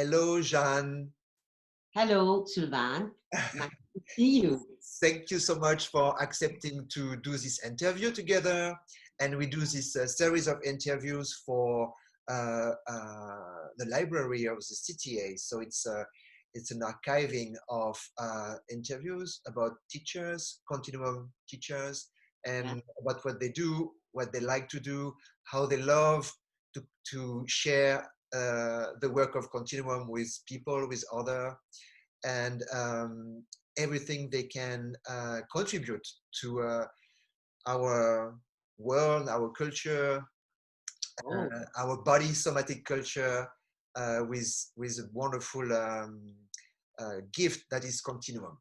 Hello, Jeanne. Hello, Sylvain. Nice to see you. Thank you so much for accepting to do this interview together. And we do this series of interviews for the library of the CTA. So it's an archiving of interviews about teachers, Continuum teachers, Yeah. and about what they do, what they like to do, how they love to share the work of Continuum with people, with other, and everything they can contribute to our world, our culture, Oh, our body somatic culture, with a wonderful gift that is Continuum.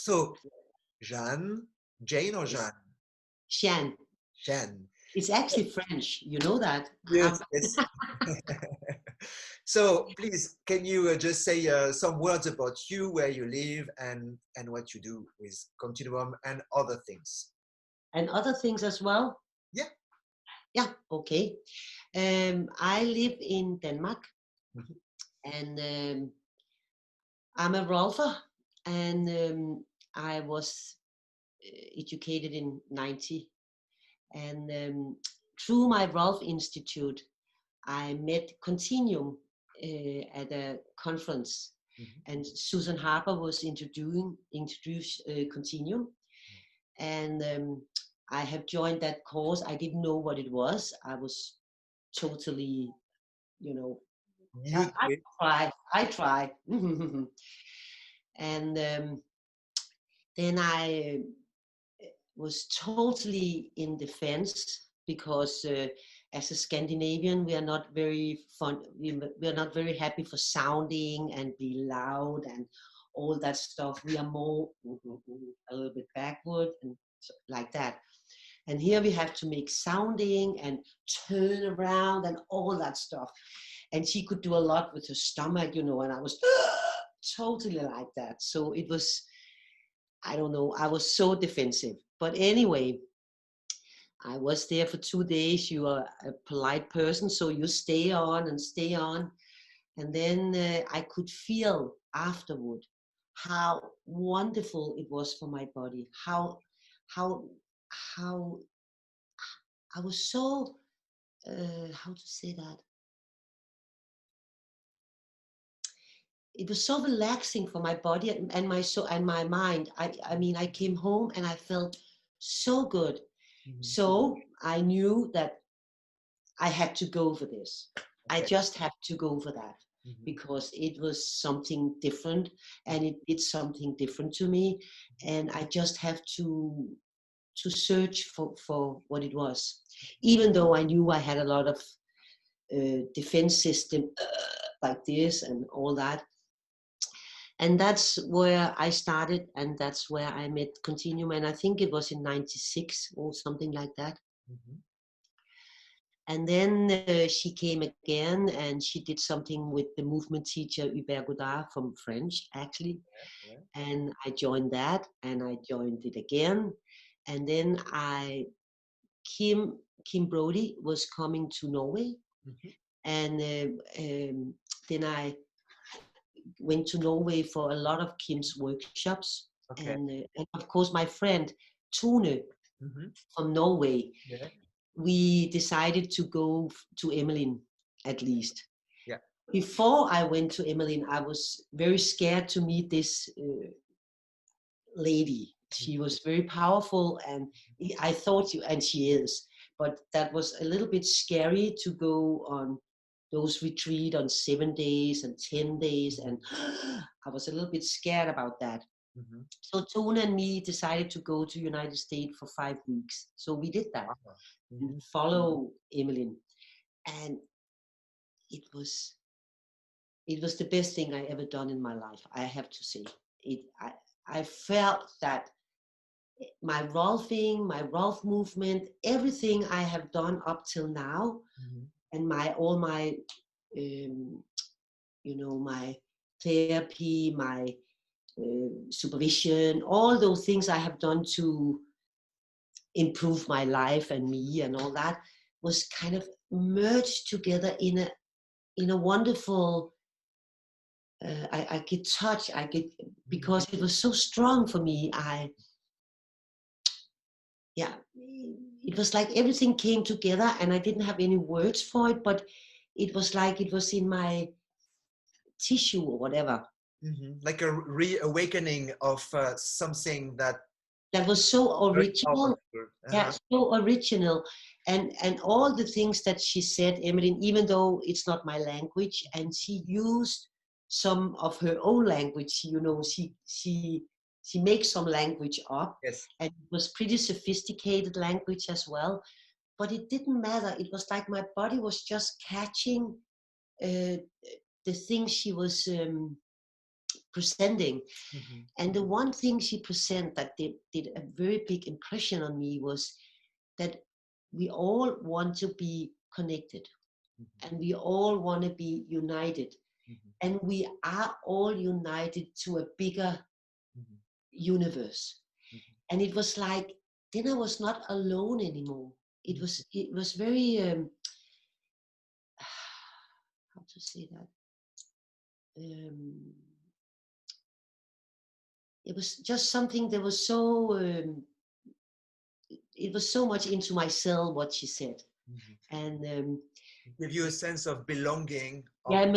So, Jeanne, Jane or yes. Jeanne? Jeanne. Jeanne. It's actually French. You know that? Yes, yes. So please, can you just say some words about you, where you live, and what you do with Continuum and other things? And other things as well. Yeah. Yeah, okay. I live in Denmark Mhm. and I'm a Rolfer and I was educated in 90. And through my Rolf Institute, I met Continuum at a conference, Mhm. and Susan Harper was introduced Continuum, and I have joined that course. I didn't know what it was. I was totally, you know, You yeah, do it. I tried, and then I was totally in defense because as a Scandinavian we are not very fun, we are not very happy for sounding and be loud and all that stuff. We are more a little bit backward and like that, and here we have to make sounding and turn around and all that stuff, and she could do a lot with her stomach, and I was totally like that. So it was, I don't know, I was so defensive. But anyway, I was there for 2 days. You are a polite person, so you stay on and stay on. And then I could feel afterward how wonderful it was for my body. How, how I was so, how to say that? It was so relaxing for my body and my soul and my mind. I mean, I came home and I felt so good. Mhm. So I knew that I had to go for this. I Okay. just had to go for that Mhm. because it was something different and it did something different to me. And I just have to search for what it was. Even though I knew I had a lot of defense system like this and all that. And that's where I started, and that's where I met Continuum. And I think it was in 96 or something like that. Mhm. And then she came again and she did something with the movement teacher Hubert Godard from French, actually. Yeah. And I joined that and I joined it again. And then Kim Brody was coming to Norway. Mhm. And then I went to Norway for a lot of Kim's workshops. Okay. And of course, my friend Tone Mhm. from Norway, Yeah. we decided to go to Emmeline at least. Yeah. Before I went to Emmeline, I was very scared to meet this lady. She Mhm. was very powerful, and I thought and she is, but that was a little bit scary to go on those retreat on 7 days and 10 days, and I was a little bit scared about that. Mhm. So Tone and me decided to go to United States for 5 weeks. So we did that Wow. and Mhm. follow Emmeline, and it was it was the best thing I ever done in my life. I have to say it. I felt that my Rolfing, my Rolf movement, everything I have done up till now, Mhm. and all my um, my therapy, my supervision, all those things I have done to improve my life and me and all that was kind of merged together in a wonderful I get touched. I get, because it was so strong for me. Yeah, it was like everything came together, and I didn't have any words for it, but it was like it was in my tissue or whatever. Like a reawakening of something that That was so very original. powerful. Yeah, so original. And all the things that she said, Emmeline, even though it's not my language, and she used some of her own language, you know, she makes some language up, Yes. and it was pretty sophisticated language as well. But it didn't matter. It was like my body was just catching uh, the things she was presenting. And the one thing she presented that did a very big impression on me was that we all want to be connected, and we all want to be united, and we are all united to a bigger universe. And it was like, then I was not alone anymore. It was very how to say that, it was just something that was so it was so much into my cell, what she said. And Give you a sense of belonging, of yeah,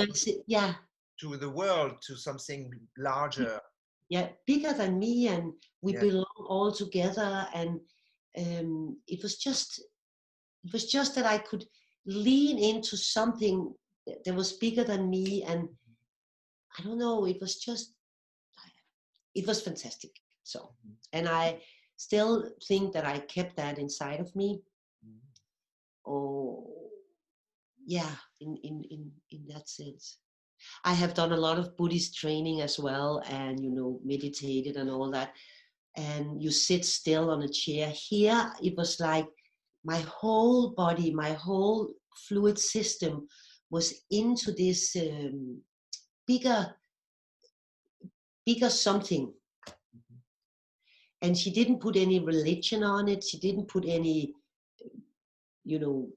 yeah, to the world, to something larger. yeah, bigger than me, and we Yeah. belong all together. And it was just that I could lean into something that was bigger than me. And I don't know, it was fantastic. So, and I still think that I kept that inside of me. Or yeah, in that sense. I have done a lot of Buddhist training as well, and you know, meditated and all that. And you sit still on a chair. Here, it was like my whole body, my whole fluid system was into this bigger, bigger something. And she didn't put any religion on it. She didn't put any, you know,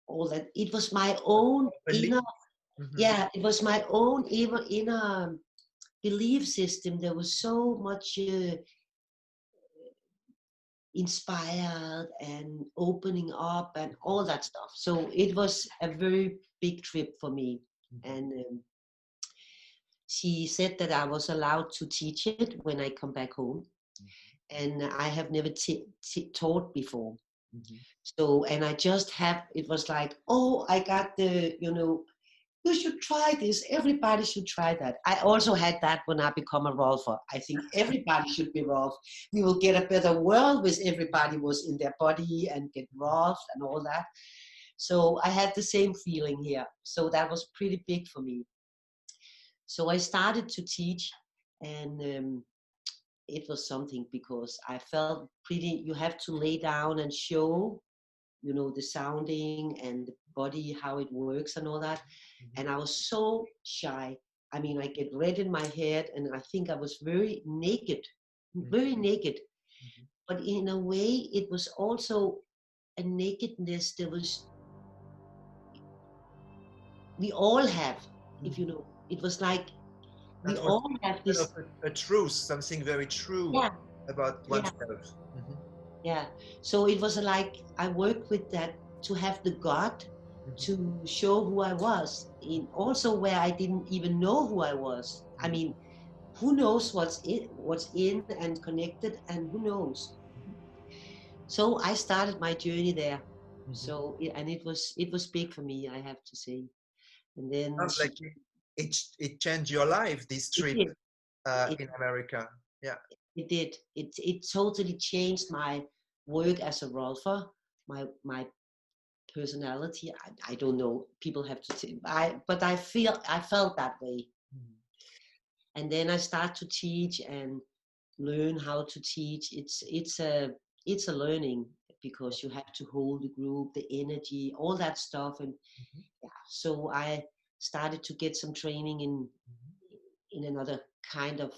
all that. It was my own inner, yeah, it was my own inner belief system. There was so much inspired and opening up and all that stuff. So it was a very big trip for me. And she said that I was allowed to teach it when I come back home. And I have never taught before. So, and I just have, it was like, oh, I got the, you know, you should try this. Everybody should try that. I also had that when I become a Rolfer. I think everybody should be Rolf. We will get a better world with everybody was in their body and get Rolf and all that. So I had the same feeling here. So that was pretty big for me. So I started to teach, and it was something, because I felt pretty, you have to lay down and show, you know, the sounding and the body, how it works and all that. And I was so shy. I mean, I get red in my head, and I think I was very naked, very naked. But in a way, it was also a nakedness that was, we all have, if you know, it was like, we That was all have kind of this, a truth, something very true yeah, about yeah, oneself. yeah. So it was like, I worked with that to have the God to show who I was, in also where I didn't even know who I was. I mean, who knows what's in and connected, and who knows. So I started my journey there. So and it was big for me, I have to say. And then Sounds like it changed your life, this it trip did it, in America. Yeah. it did it totally changed my work as a rolfer, my personality. I don't know, people have to say, but I felt that way. And then I start to teach and learn how to teach. It's a learning, because you have to hold the group, the energy, all that stuff. And yeah, so I started to get some training in another kind of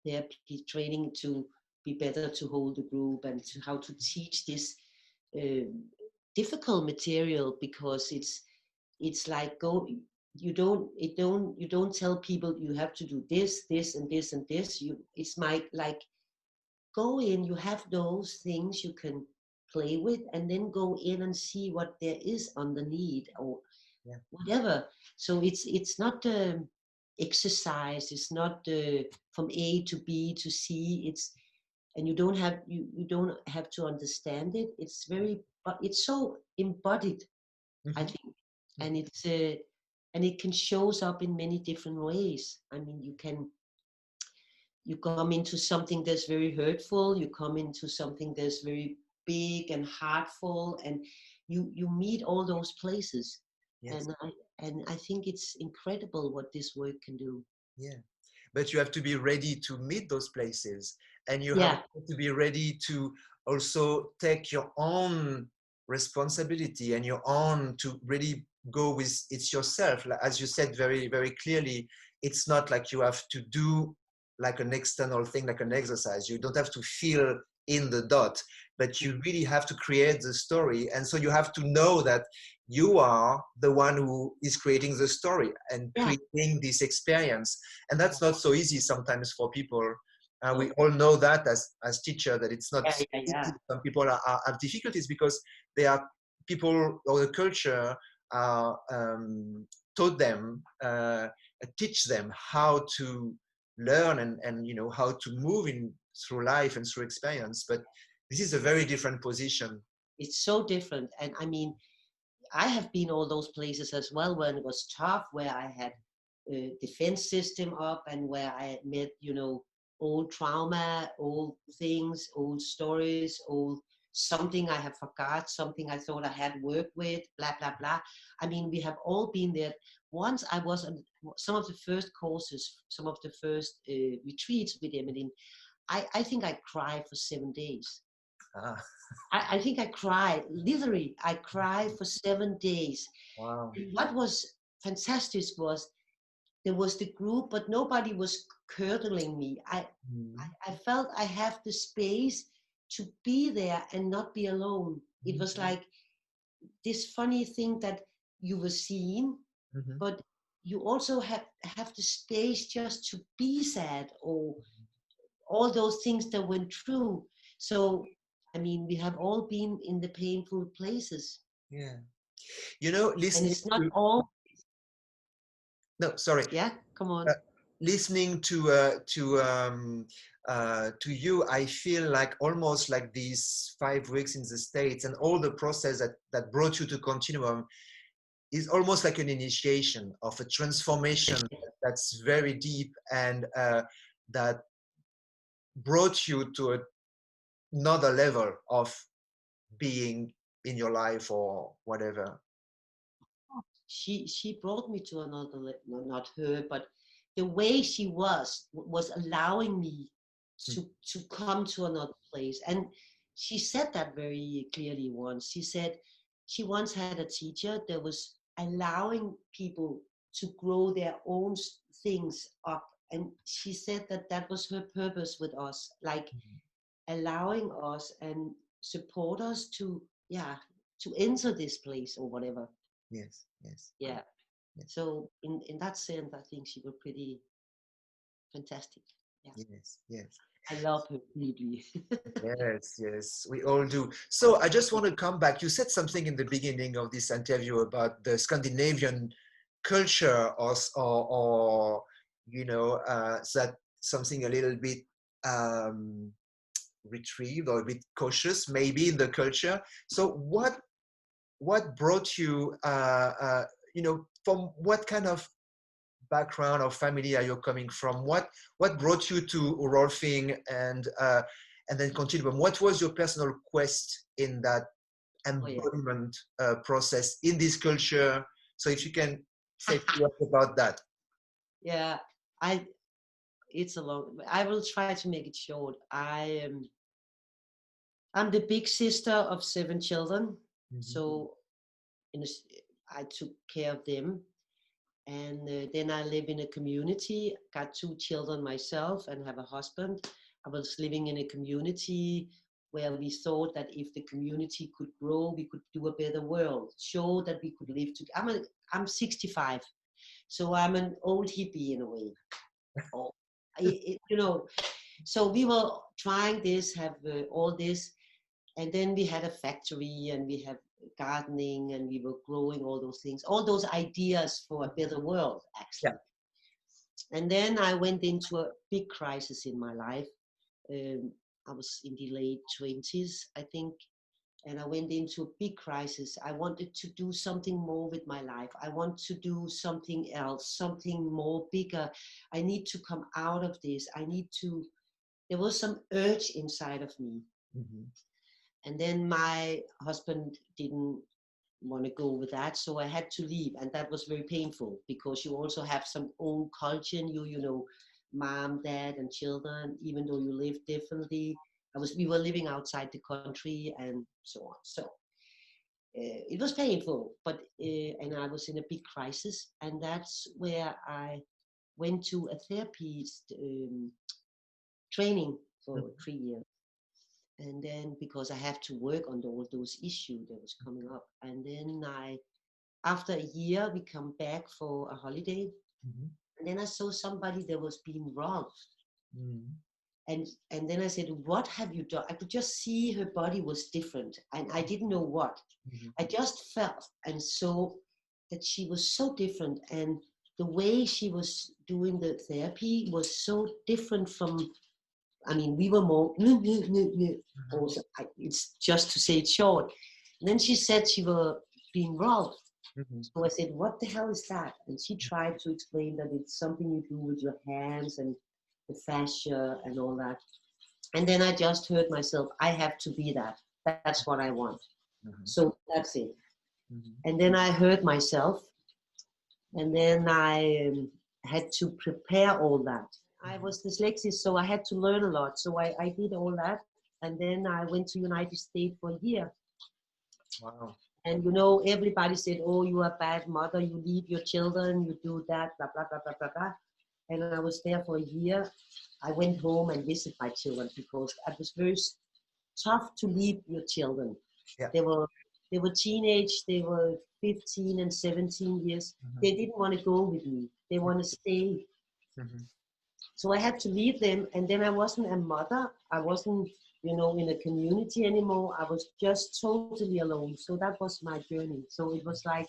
therapy training, to be better to hold the group, and to how to teach this uh, difficult material, because it's like you don't tell people you have to do this, this, and this, and this. It's like go in, you have those things you can play with, and then go in and see what there is underneath, or Yeah. whatever. So it's not exercise, it's not from A to B to C. It's, and you don't have to understand it. It's very, but it's so embodied, I Mhm. think. And Mhm. it's and it can shows up in many different ways. I mean, you come into something that's very hurtful, you come into something that's very big and heartful, and you meet all those places. Yes. And I think it's incredible what this work can do. Yeah. But you have to be ready to meet those places, and you have Yeah, to be ready to also take your own responsibility and your own to really go with it's yourself. Like, as you said very, very clearly, it's not like you have to do like an external thing, like an exercise. You don't have to feel in the dot, but you really have to create the story. And so you have to know that you are the one who is creating the story and yeah, creating this experience, and that's not so easy sometimes for people. We no, all know that as teacher, that it's not yeah, yeah, yeah. easy. Some people have difficulties because they are people or the culture taught them, teach them how to learn and how to move in through life and through experience. But this is a very different position. It's so different. And I mean, I have been all those places as well when it was tough, where I had a defense system up, and where I met, old trauma, old things, old stories, old something I have forgot, something I thought I had worked with, blah, blah, blah. I mean, we have all been there. Once I was on some of the first courses, some of the first retreats with Emmeline, I think I cried for 7 days. Ah, I think I cried, literally, I cried for 7 days. wow. And what was fantastic was there was the group, but nobody was curdling me. Mhm. I felt I have the space to be there and not be alone. It was Mhm. like this funny thing that you were seen, Mhm. but you also have the space just to be sad, or all those things that went through. So, I mean, we have all been in the painful places, Yeah. and Listening it's not to, all. no, sorry, Yeah, come uh, on. listening to you, I feel like almost like these 5 weeks in the States and all the process that brought you to Continuum is almost like an initiation of a transformation that's very deep, and that brought you to another level of being in your life or whatever. She brought me to another no, not her, but the way she was allowing me to come to another place. And she said that very clearly once. She said she once had a teacher that was allowing people to grow their own things up, and she said that that was her purpose with us, like allowing us and support us to, yeah, to enter this place or whatever. Yes, yes, Yeah. yes, So in that sense, I think she was pretty fantastic. Yeah. yes, yes. I love her deeply. Yes, yes, we all do. So I just want to come back. You said something in the beginning of this interview about the Scandinavian culture, or that something a little bit um, retrieved or a bit cautious, maybe in the culture. So what brought you, from what kind of background or family are you coming from? What brought you to Rolfing and then Continuum? What was your personal quest in that Oh yeah. embodiment process in this culture? So if you can say a few words about that. Yeah. I it's a long. I will try to make it short. I'm the big sister of 7 children, Mhm. so in a, I took care of them. And then I live in a community, got 2 children myself and have a husband. I was living in a community where we thought that if the community could grow, we could do a better world, show that we could live together. I'm 65. So I'm an old hippie in a way. Oh, you know, so we were trying this, have all this, and then we had a factory and we have gardening and we were growing all those things, all those ideas for a better world, Yeah. actually. And then I went into a big crisis in my life. I was in the late 20s, I think, and I went into a big crisis. I wanted to do something more with my life. I want to do something else, something more bigger. I need to come out of this. There was some urge inside of me. Mm-hmm. And then my husband didn't want to go with that, so I had to leave, and that was very painful because you also have some own culture in you, you know, mom, dad, and children. Even though you live differently, we were living outside the country, and so on. So it was painful, but and I was in a big crisis, and that's where I went to a therapist training for 3 years. And then because I have to work on all those issues that was coming up, and then after a year, we come back for a holiday, and then I saw somebody that was being robbed, and then I said, "What have you done?" I could just see her body was different, and I didn't know what. I just felt and saw that she was so different, and the way she was doing the therapy was so different from. I mean, we were more, also, it's just to say it short. And then she said she was being robbed. So I said, what the hell is that? And she tried to explain that it's something you do with your hands and the fascia and all that. And then I just heard myself, I have to be that. That's what I want. So that's it. And then I heard myself, and then I had to prepare all that. I was dyslexic, so I had to learn a lot. So I did all that, and then I went to United States for a year. Wow. And you know, everybody said, "Oh, you are a bad mother. You leave your children. You do that, blah blah blah blah blah blah." And I was there for a year. I went home and visited my children because it was very tough to leave your children. Yeah. They were teenage. They were 15 and 17 years. They didn't want to go with me. They want to stay. So I had to leave them, and then I wasn't a mother. I wasn't, you know, in a community anymore. I was just totally alone. So that was my journey. So it was like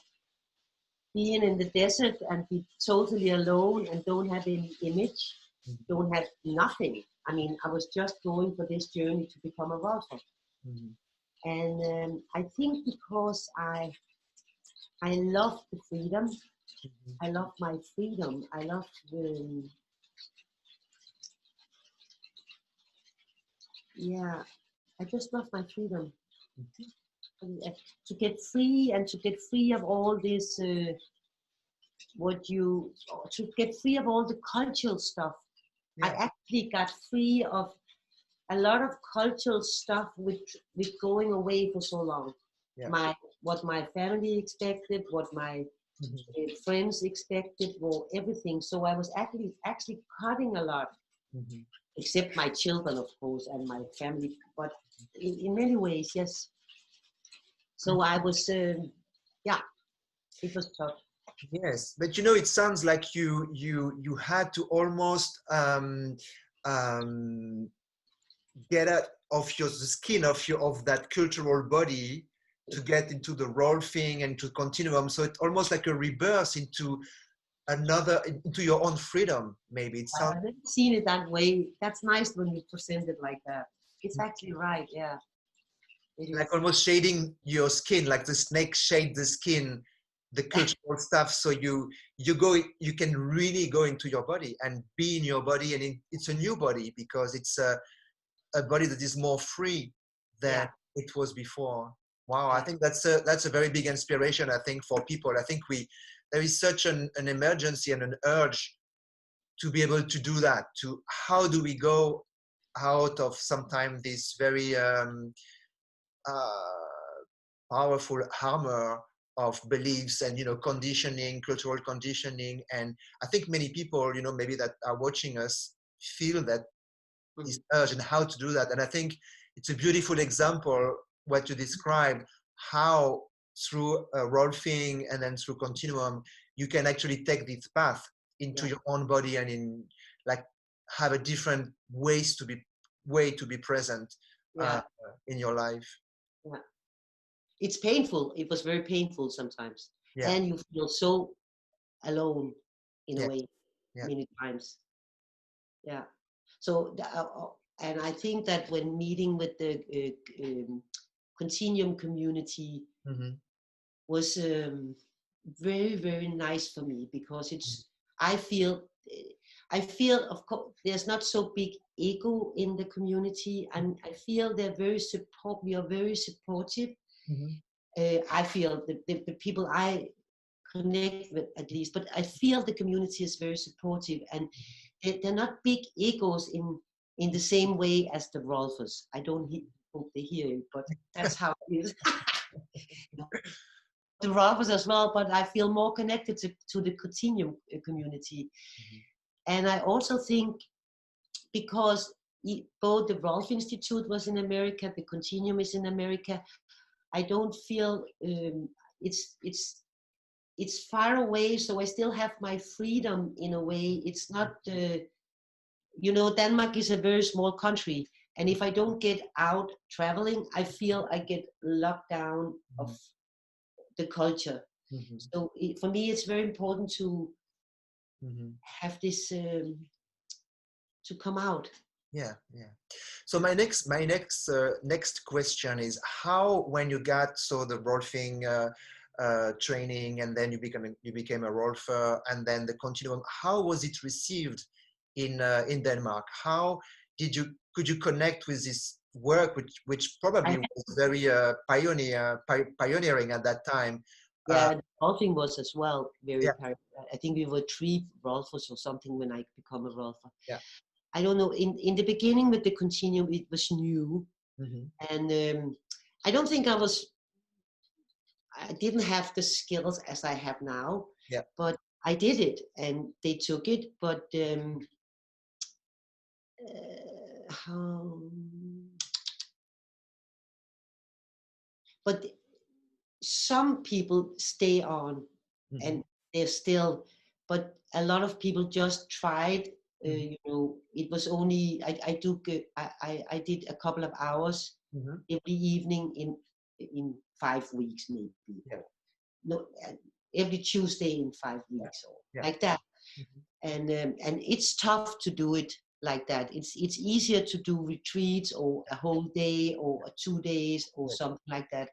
being in the desert and be totally alone and don't have any image, don't have nothing. I mean, I was just going for this journey to become a writer. And I think because I love the freedom. I love my freedom. I love I just love my freedom. To get free and to get free of all this, to get free of all the cultural stuff. I actually got free of a lot of cultural stuff with going away for so long. What my family expected, what my friends expected, well, everything. So I was actually cutting a lot, except my children, of course, and my family. But in many ways, yes. So I was, it was tough. Yes, but you know, it sounds like you had to almost get out of the skin of that cultural body to get into the role thing and to continuum. So it's almost like a rebirth into your own freedom. Maybe it sounds. I've never seen it that way. That's nice when you present it like that. It's actually right. Yeah. Like almost shading your skin, like the snake shade the skin, the cultural stuff. So you can really go into your body and be in your body, and it's a new body because it's a body that is more free than it was before. Wow, I think that's a very big inspiration. I think for people, I think there is such an emergency and an urge to be able to do that. To how do we go out of sometimes this very powerful armor of beliefs and conditioning, cultural conditioning. And I think many people maybe that are watching us feel that this urge and how to do that. And I think it's a beautiful example what you described, how through Rolfing and then through Continuum you can actually take this path into Yeah. your own body and in like have a different way to be present Yeah. in your life. Yeah. It's painful. It was very painful sometimes, Yeah, and you feel so alone in a yeah, way yeah. many times. Yeah. So and I think that when meeting with the Continuum community Mm-hmm. was very, very nice for me, because it's I feel I feel, of course, there's not so big ego in the community, and I feel they're we are very supportive. Mm-hmm. I feel the people I connect with, at least, but I feel the community is very supportive, and they're not big egos in the same way as the Rolfers. I don't hope they hear it, but that's how it is. The Rolfers as well, but I feel more connected to the Continuum community. And I also think, because both the Rolf Institute was in America, the Continuum is in America, I don't feel it's far away, so I still have my freedom in a way. It's not, Denmark is a very small country, and if I don't get out traveling, I feel I get locked down of the culture. Mm-hmm. So for me, it's very important to Mm-hmm. have this to come out. Yeah, yeah. So next question is, how, when you got the Rolfing training, and then you became a Rolfer, and then the Continuum, how was it received in Denmark? How could you connect with this work, which I probably was very pioneering at that time? Yeah, the Rolfing was as well Yeah, very. I think we were 3 Rolfers or something when I become a Rolfer. yeah. I don't know. In the beginning with the Continuum, it was new, Mm-hmm. and I don't think I didn't have the skills as I have now, Yeah. but I did it, and they took it. But how? But some people stay on, Mm-hmm. and they're still, but a lot of people just tried. It was only I did a couple of hours Mm-hmm. every evening in 5 weeks, maybe, Yeah, or no, every Tuesday in 5 weeks, or yeah. like that. Mm-hmm. And it's tough to do it like that. It's easier to do retreats or a whole day or 2 days or Yeah. something like that.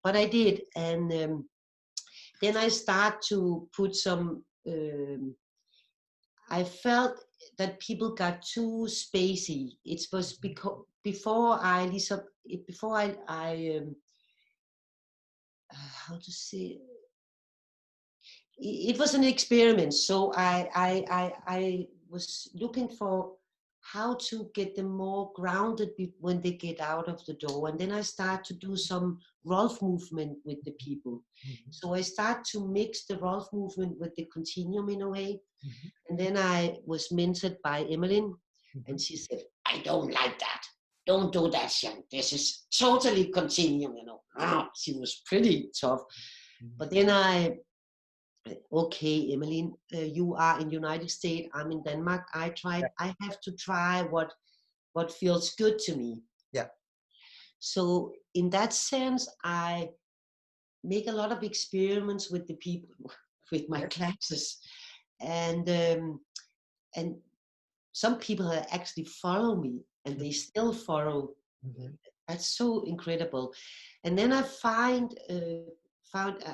But I did, and then I start to put some. I felt that people got too spacey. It was because before I how to say, it was an experiment. So I was looking for how to get them more grounded when they get out of the door. And then I start to do some Rolf movement with the people. Mm-hmm. So I start to mix the Rolf movement with the Continuum in a way. Mm-hmm. And then I was mentored by Emmeline, Mm-hmm. and she said, I don't like that. Don't do that, Jeanne. This is totally Continuum. She was pretty tough. But then okay, Emmeline, you are in United States, I'm in Denmark. Yeah. I have to try what feels good to me. Yeah. So in that sense, I make a lot of experiments with the people, with my Yeah. classes, and and some people actually follow me, and they still follow. Mm-hmm. That's so incredible. And then I found,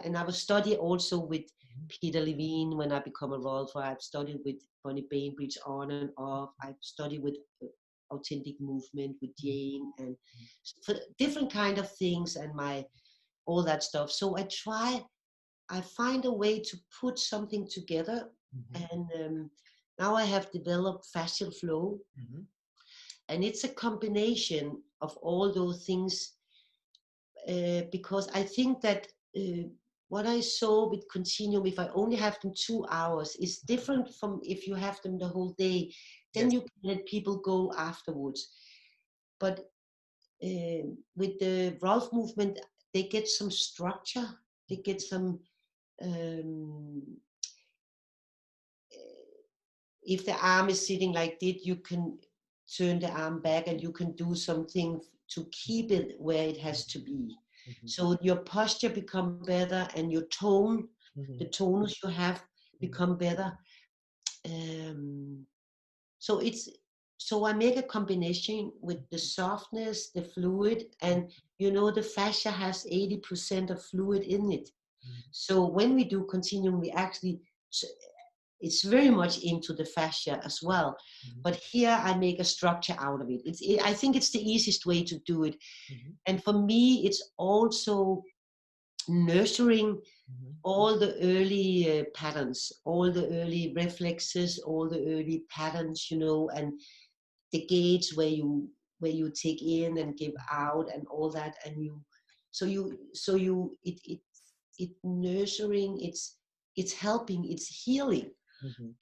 and I was study also with Peter Levine when I become a Rolfer. I've studied with Bonnie Bainbridge on and off. I've studied with authentic movement with Jeanne, and for different kind of things, and all that stuff. So I find a way to put something together, Mm-hmm. and now I have developed fascial flow, Mm-hmm. and it's a combination of all those things, because I think that what I saw with Continuum, if I only have them 2 hours, is different from if you have them the whole day. Then Yes. you can let people go afterwards. But with the Rolf movement, they get some structure, they get some um, if the arm is sitting like this, you can turn the arm back and you can do something to keep it where it has to be. Mhm. So your posture become better and your tone, the Mhm. tonus you have Mhm. become better. Um, so it's so I make a combination with the softness, the fluid, and you know the fascia has 80% of fluid in it. Mhm. So when we do continuum, we actually it's very much into the fascia as well. Mhm. But here I make a structure out of it. I think it's the easiest way to do it. Mhm. And for me, it's also nurturing Mhm. all the early patterns, all the early reflexes, all the early patterns, you know, and the gates where you take in and give out and all that, and it nurturing, it's helping, it's healing. Mhm.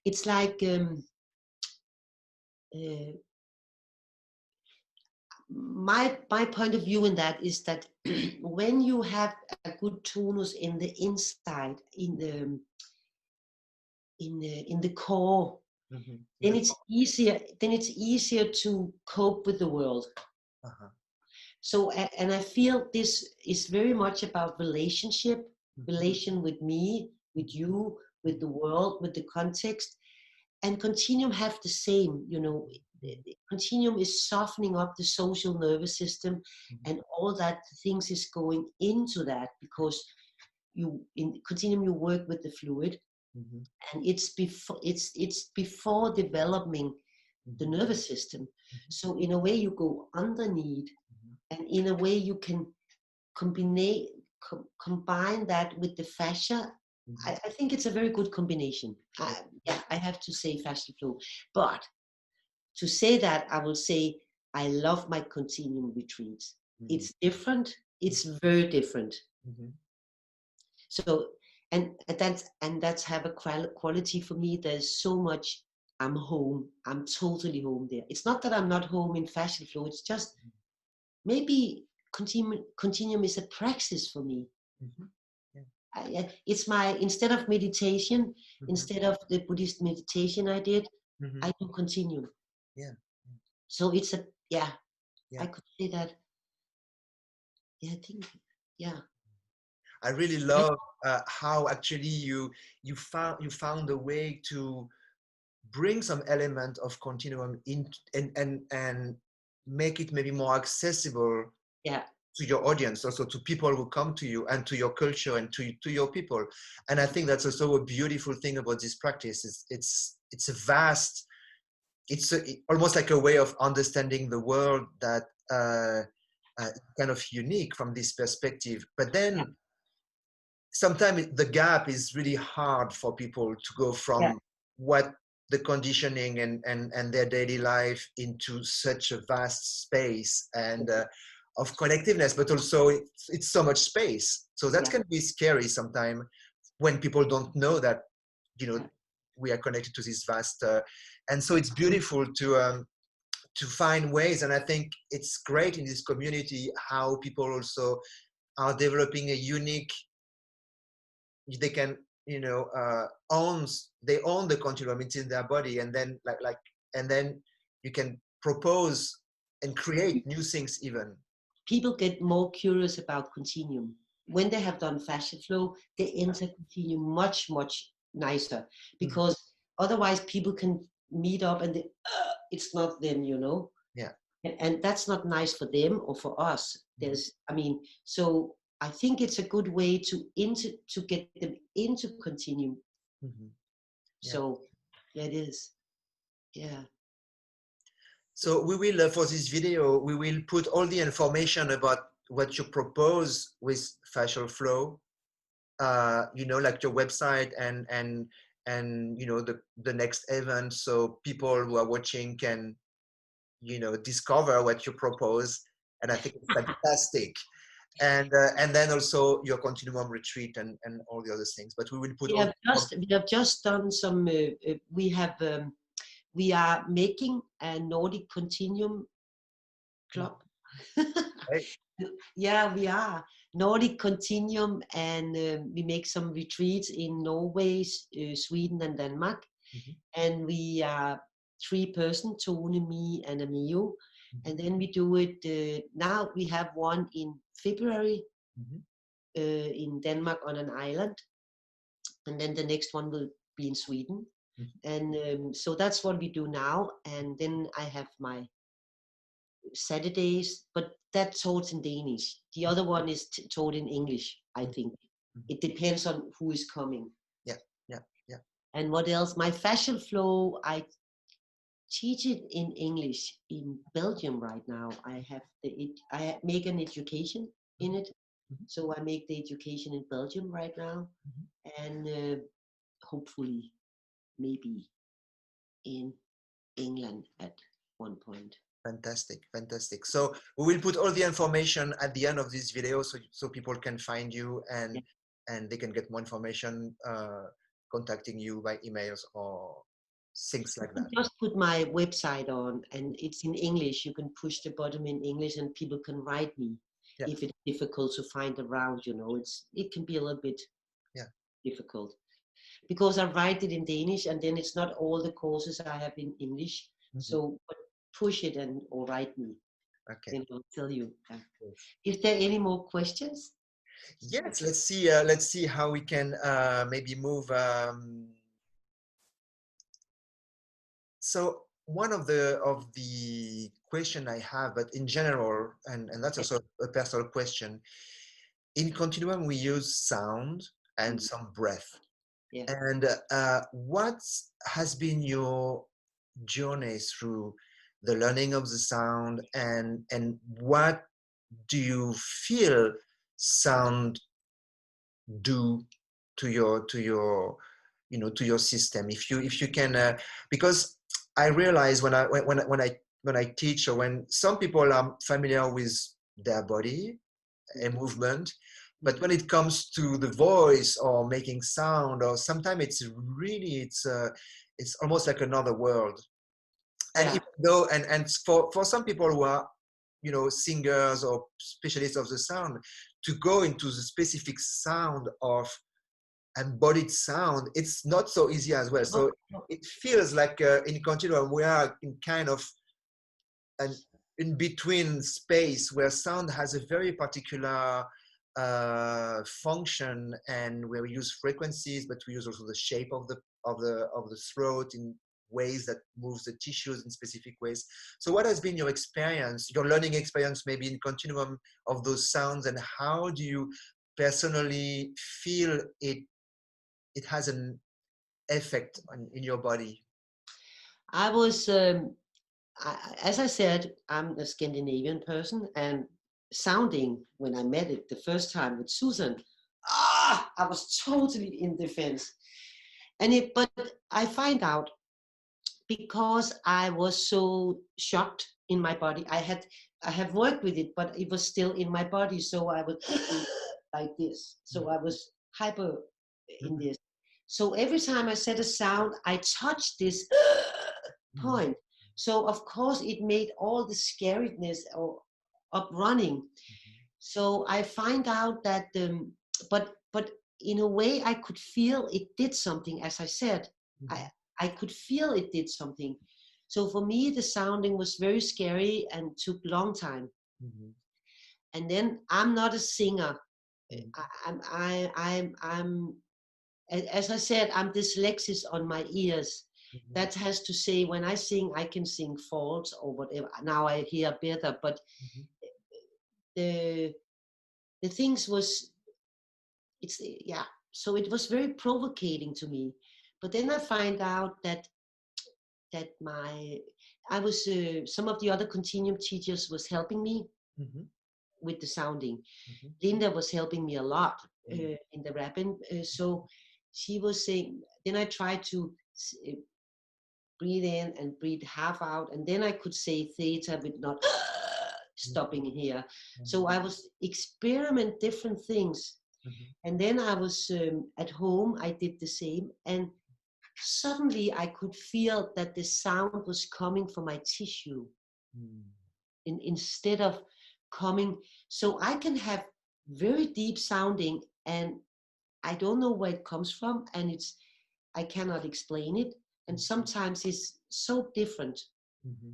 It's like uh, my point of view in that is that when you have a good tonus in the inside, in the core, Mhm. then it's easier to cope with the world. Uh-huh. So and I feel this is very much about relationship, Mhm. relation with me, with you, with the world, with the context. And Continuum have the same, you know. The Continuum is softening up the social nervous system, Mhm. and all that things is going into that, because you in Continuum you work with the fluid, Mhm. and it's before developing the Mhm. nervous system. Mhm. So in a way you go underneath, Mhm. and in a way you can combine combine that with the fascia. Mhm. I think it's a very good combination. Yeah, I have to say fascia flow. But to say that, I will say I love my continuum retreats. Mhm. It's different. It's very different. Mhm. So and that's have a quality for me. There's so much. I'm home. I'm totally home there. It's not that I'm not home in fascia flow. It's just maybe continuum is a praxis for me. Mhm. Yeah. It's my, instead of meditation, Mhm. instead of the Buddhist meditation I did, Mhm. I do continuum. Yeah. So it's a, yeah, Yeah. I could say that. Yeah, I think, yeah. I really I, love how actually you found a way to bring some element of continuum in and make it maybe more accessible yeah, to your audience, also to people who come to you and to your culture and to your people. And I think that's also a beautiful thing about this practice. It's a vast, almost like a way of understanding the world that kind of unique from this perspective. But yeah, then sometimes the gap is really hard for people to go yeah, from what the conditioning and their daily life into such a vast space and of connectiveness, but also it's so much space. So that yeah, can be scary sometimes when people don't know that, you know, yeah, we are connected to this vast, and so it's beautiful to find ways. And I think it's great in this community how people also are developing a unique, they can, they own the continuum, it's in their body, and then and then you can propose and create new things even. people get more curious about continuum when they have done fascia flow. They enter continuum much nicer, Mhm. because otherwise people can meet up and it's not them, you know. Yeah. And that's not nice for them or for us. Mhm. So I think it's a good way to get them into continuum. Mhm. Yeah. So yeah, it is. Yeah, So we will, for this video, we will put all the information about what you propose with facial flow, like your website and the next event, so people who are watching can discover what you propose. And I think it's fantastic. And then also your continuum retreat and all the other things. But we will put all. we have just done some. We are making a Nordic Continuum club. Right. Yeah, we are Nordic Continuum, and we make some retreats in Norway, Sweden, and Denmark. Mhm. and we are 3 person, Tony, me, and Emilio. Mhm. And then we do it. Now we have one in February Mhm. in Denmark on an island, and then the next one will be in Sweden. Mhm. And so that's what we do now. And then I have my Saturdays, but that's taught in Danish. The other one is taught in English, I Mhm. think. Mhm. It depends on who is coming. Yeah, yeah, yeah. And what else? My fashion flow, I teach it in English in Belgium right now. I make an education in Mhm. it. Mhm. So I make the education in Belgium right now, Mhm. and hopefully maybe in England at one point. Fantastic, fantastic. So we will put all the information at the end of this video, so people can find you Yeah. and they can get more information, contacting you by emails or things You like can that. just put my website on, and it's in English. You can push the button in English, and people can write me Yeah, if it's difficult to find around. It can be a little bit yeah. difficult because I write it in Danish, and then it's not all the courses I have in English. Mhm. So but push it and or write me, Okay. then I'll tell you. Yes. Is there any more questions? Yes. Let's see. Let's see how we can maybe move. So one of the question I have, but in general, and that's Yeah. also a personal question. In Continuum, we use sound and Mm, some breath. yeah. And what has been your journey through the learning of the sound, and what do you feel sound do to your to your system? If you can, because I realize when I teach, or when some people are familiar with their body Mm, and movement, but mm. when it comes to the voice or making sound, or sometimes it's almost like another world. And Yeah. even though, and for some people who are singers or specialists of the sound, to go into the specific sound of embodied sound, it's not so easy as well. Oh, So it feels like, in Continuum we are in kind of an in between space where sound has a very particular function, and where we use frequencies, but we use also the shape of the throat in ways that moves the tissues in specific ways. So what has been your experience, your learning experience, maybe in Continuum, of those sounds, and how do you personally feel it has an effect in your body? I was, as I said, I'm a Scandinavian person, and sounding when I met it the first time with Susan, I was totally in defense. But I find out because I was so shocked in my body. I have worked with it, but it was still in my body, so I was like this. So I was hyper in Mhm. this. So every time I said a sound, I touched this Mhm. point. So of course it made all the scariness or up running. So I find out that, but in a way I could feel it did something. As I said, I Mhm. I could feel it did something. So for me, the sounding was very scary and took long time. Mhm. And then I'm not a singer. Mhm. I'm as I said, I'm dyslexic on my ears. Mhm. That has to say, when I sing, I can sing false or whatever. Now I hear better, but Mhm. the the things was yeah. So it was very provocating to me. But then I find out that my I was some of the other Continuum teachers was helping me Mhm. with the sounding. Mhm. Linda was helping me a lot Mhm. in the rapping. So she was saying. Then I tried to breathe in and breathe half out, and then I could say theta with not stopping here. So I was experiment different things, Mhm. and then I was at home. I did the same, and suddenly I could feel that the sound was coming from my tissue Mhm. instead of coming. So I can have very deep sounding, and I don't know where it comes from, and I cannot explain it. and sometimes it's so different. Mm-hmm.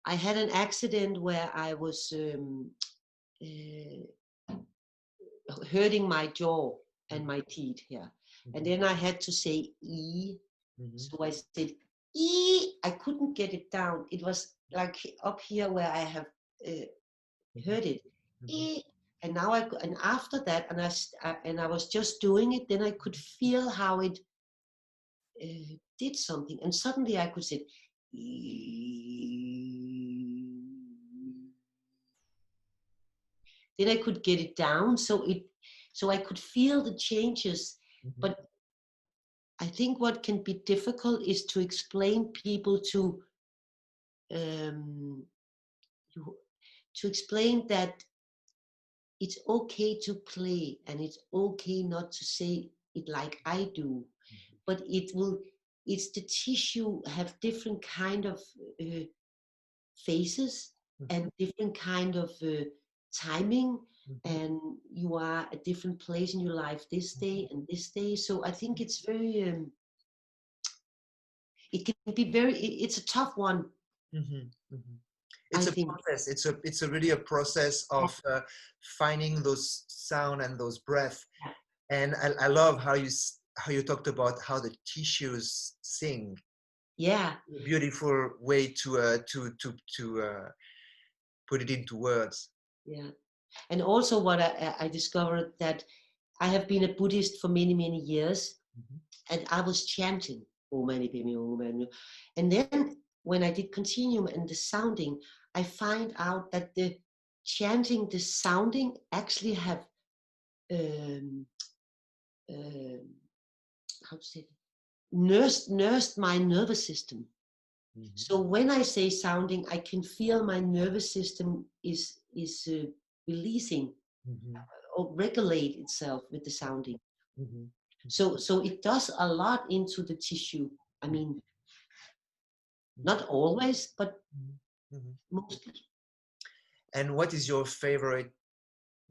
I had an accident where I was hurting my jaw and my teeth here. And then I had to say E. Mm-hmm. So I said E. I couldn't get it down. It was like up here where I have heard it. E. And now and after that, and I was just doing it. Then I could feel how it did something, and suddenly I could say E. Then I could get it down, so I could feel the changes. But I think what can be difficult is to explain people to explain that it's okay to play and it's okay not to say it like I do, but it's the tissue have different kind of phases and different kind of timing, and you are a different place in your life this day and this day. So I think it's very it can be very it's a tough one. It's I a think process. It's a really a process of finding those sound and those breath. And I love how you talked about how the tissues sing. Yeah. A beautiful way to put it into words. Yeah. And also what I discovered that I have been a Buddhist for many, many years, and I was chanting Om Mani Padme Hum. And then when I did Continuum and the sounding, I find out that the chanting, the sounding actually have how to say it? Nursed my nervous system. So when I say sounding, I can feel my nervous system is releasing or regulate itself with the sounding. So it does a lot into the tissue. I mean, not always, but mostly. And what is your favorite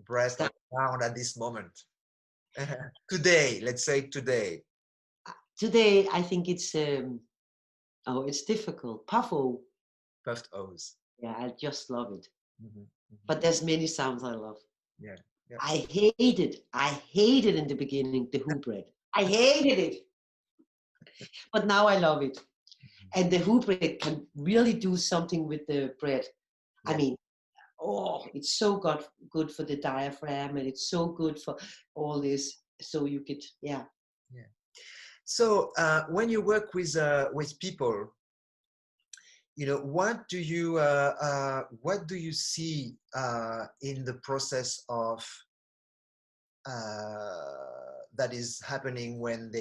breath or sound at this moment? Today, let's say today. Today, I think it's it's difficult. Puffo. Puffed O's. Yeah, I just love it. But there's many sounds I love. Yeah. I hated in the beginning the who bread. I hated it. But now I love it. And the who bread can really do something with the bread. I mean, it's so good for the diaphragm, and it's so good for all this. So you could, yeah. So when you work with people, what do you see in the process of that is happening when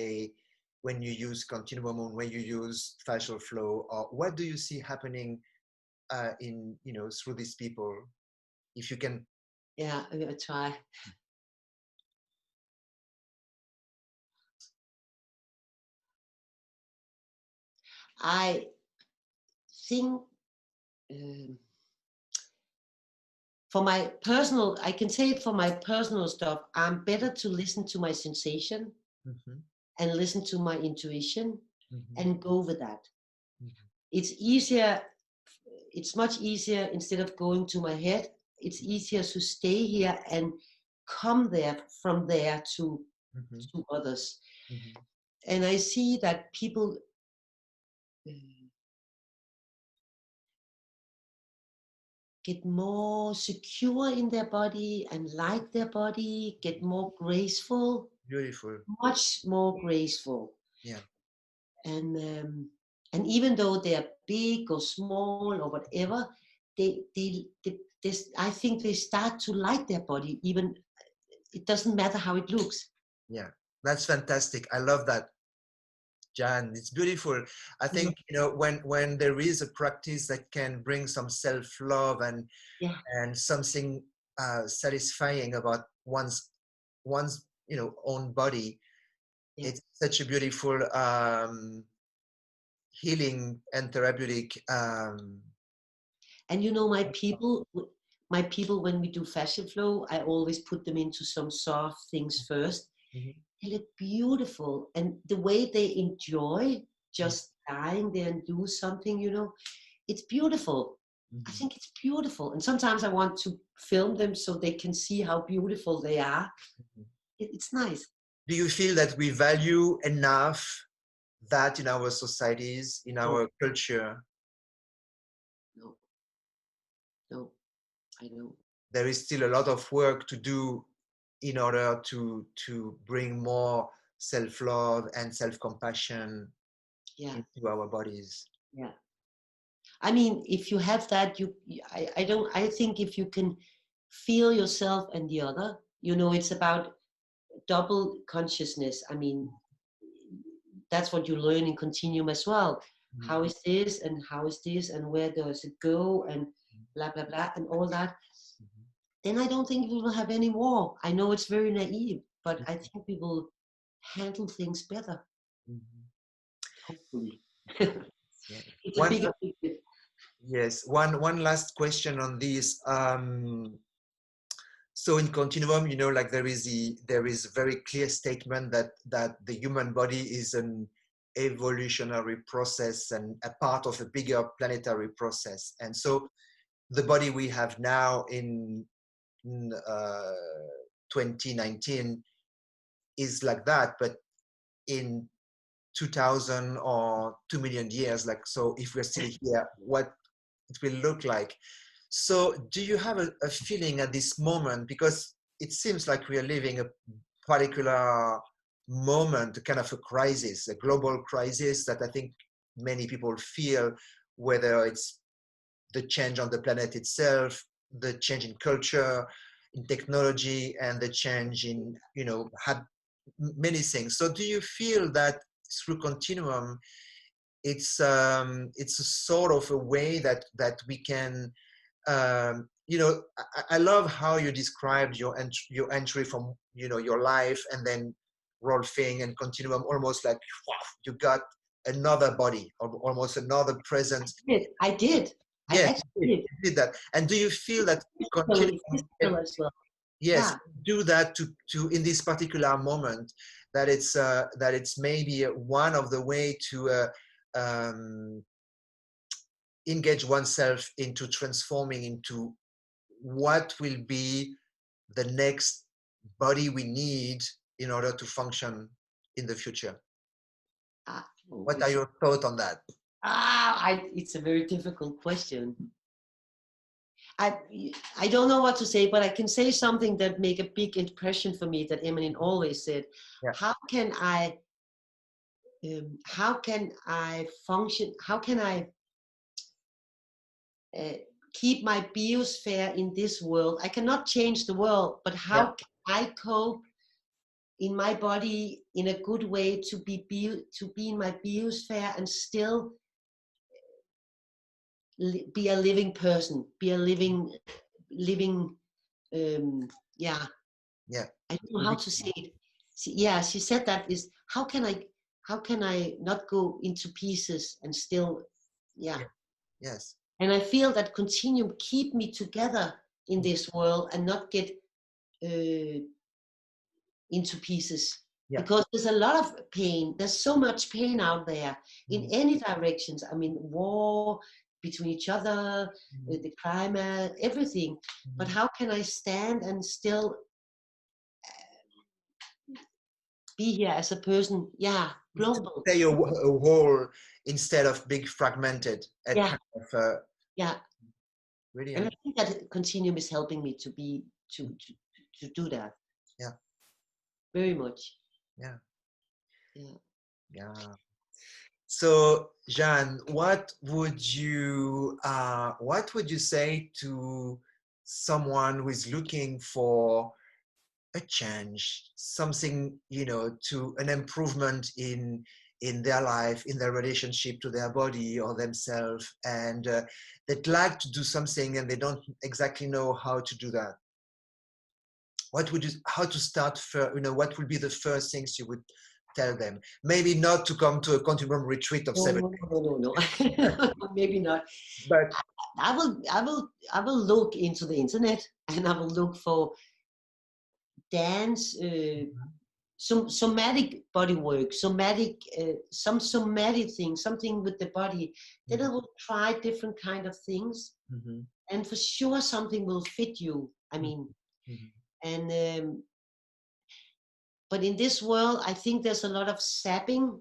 you use Continuum, when you use fascial flow, or what do you see happening in through these people, if you can? Yeah, I'm gonna try. I think for my personal, I can say it for my personal stuff, I'm better to listen to my sensation and listen to my intuition and go with that. It's easier. It's much easier instead of going to my head. It's easier to stay here and come there from there to others. And I see that people get more secure in their body and like their body, get more graceful. Beautiful. Much more graceful. Yeah. And even though they are big or small or whatever, they I think they start to like their body. Even it doesn't matter how it looks. Yeah, that's fantastic. I love that, Jeanne. It's beautiful. I think when there is a practice that can bring some self-love and something satisfying about one's own body, it's such a beautiful healing and therapeutic. And my people, when we do fashion flow, I always put them into some soft things first. They look beautiful, and the way they enjoy just lying there and do something, you know. It's beautiful. I think it's beautiful. And sometimes I want to film them so they can see how beautiful they are. It's nice. Do you feel that we value enough that in our societies, in No, our culture? no, no, I don't. There is still a lot of work to do in order to bring more self-love and self-compassion Yeah, into our bodies. yeah. I mean, if you have that, I don't, I think if you can feel yourself and the other, you know, it's about double consciousness. I mean, that's what you learn in Continuum as well. How is this and how is this and where does it go and blah, blah, blah, and all that. Then I don't think we will have any war. I know it's very naive, but I think we will handle things better, hopefully. Yeah. It's a One, bigger picture. yes, one last question on this. So in Continuum, you know, like there is a very clear statement that the human body is an evolutionary process and a part of a bigger planetary process. And so the body we have now in 2019 is like that, but in 2000 or 2 million years, like, so if we're still here, what it will look like. So do you have a feeling at this moment, because it seems like we are living a particular moment, a kind of a crisis, a global crisis that I think many people feel, whether it's the change on the planet itself, the change in culture, in technology, and the change in, you know, many things. So do you feel that through Continuum, it's a sort of a way that we can, you know, I love how you described your entry from, you know, your life and then Rolfing and Continuum, almost like, wow, you got another body, or almost another presence. I did. I Yes, actually did. you did that. And do you feel that So Continuum it's can, physical as well. yes, Yeah. do that to in this particular moment, that it's maybe one of the way to um, engage oneself into transforming into what will be the next body we need in order to function in the future. Ah, oh, What are your thoughts on that? it's a very difficult question. I I don't know what to say, but I can say something that make a big impression for me that Emmeline always said. Yeah. How can I function? How can I uh, keep my biosphere in this world? I cannot change the world, but Yeah. how can I cope in my body in a good way to be in my biosphere and still be a living person, be a living yeah, Yeah. I don't know how to say it. She said that is how can I not go into pieces and still, yeah. Yeah. Yes. And I feel that Continuum keep me together in this world and not get uh, into pieces, Yeah. because there's a lot of pain. There's so much pain out there in any directions. I mean, war between each other, the climate, everything. But how can I stand and still be here as a person? Yeah, global. Say a whole instead of big fragmented. A Yeah, kind of yeah. And I brilliant. think that Continuum is helping me to be to do that Yeah. very much. Yeah. Yeah. Yeah. So, Jeanne, what would you say to someone who is looking for a change, something, you know, to an improvement in their life, in their relationship to their body or themselves, and they'd like to do something and they don't exactly know how to do that? How to start you know, what would be the first things you would tell them? Maybe not to come to a continuum retreat of No, 7 no. Maybe not. but I will look into the internet and I will look for dance some somatic body work, somatic, some somatic thing, something with the body. Then I will try different kind of things, and for sure something will fit you. I mean, and but in this world, I think there's a lot of sapping.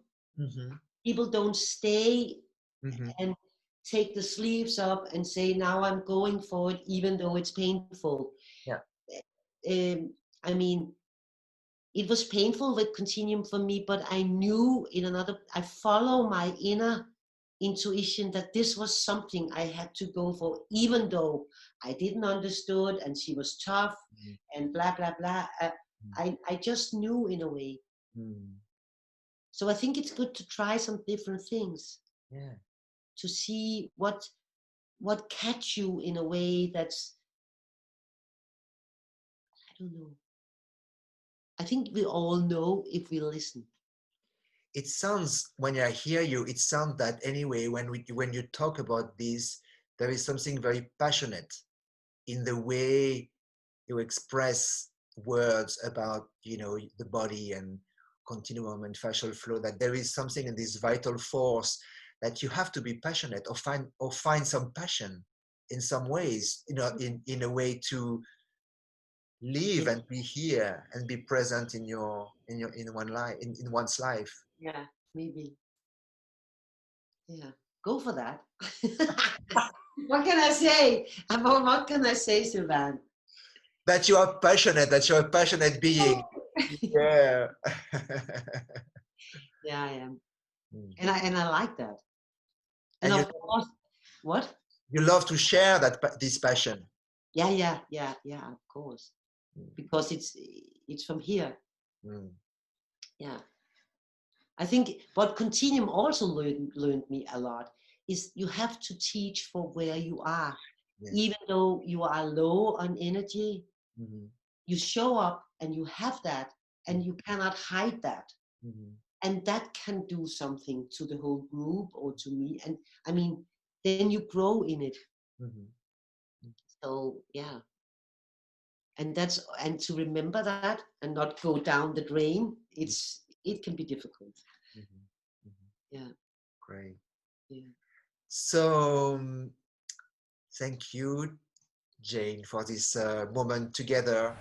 People don't stay and take the sleeves up and say, now I'm going for it, even though it's painful. Yeah. I mean, it was painful with Continuum for me, but I knew I follow my inner intuition that this was something I had to go for, even though I didn't understood and she was tough and blah, blah, blah. I just knew in a way. So I think it's good to try some different things. Yeah. To see what catch you in a way that's, I don't know. I think we all know if we listen. It sounds, when I hear you, it sounds that anyway, when you talk about this, there is something very passionate in the way you express words about, the body and continuum and fascial flow, that there is something in this vital force that you have to be passionate or find some passion in some ways, in a way to live and be here and be present in one's life. Yeah, maybe. Yeah, go for that. What can I say? What can I say, Sylvain? That you are passionate, that you're a passionate being. Yeah. Yeah, I am. And I like that. And And of course, what? you love to share this passion. Yeah, of course. Because it's from here. Yeah. I think what Continuum also learned me a lot is you have to teach for where you are. Yes. Even though you are low on energy, you show up and you have that, and you cannot hide that. And that can do something to the whole group or to me. And I mean, then you grow in it. So yeah. And to remember that and not go down the drain, it can be difficult. Yeah. Great. Yeah. So thank you, Jeanne, for this moment together.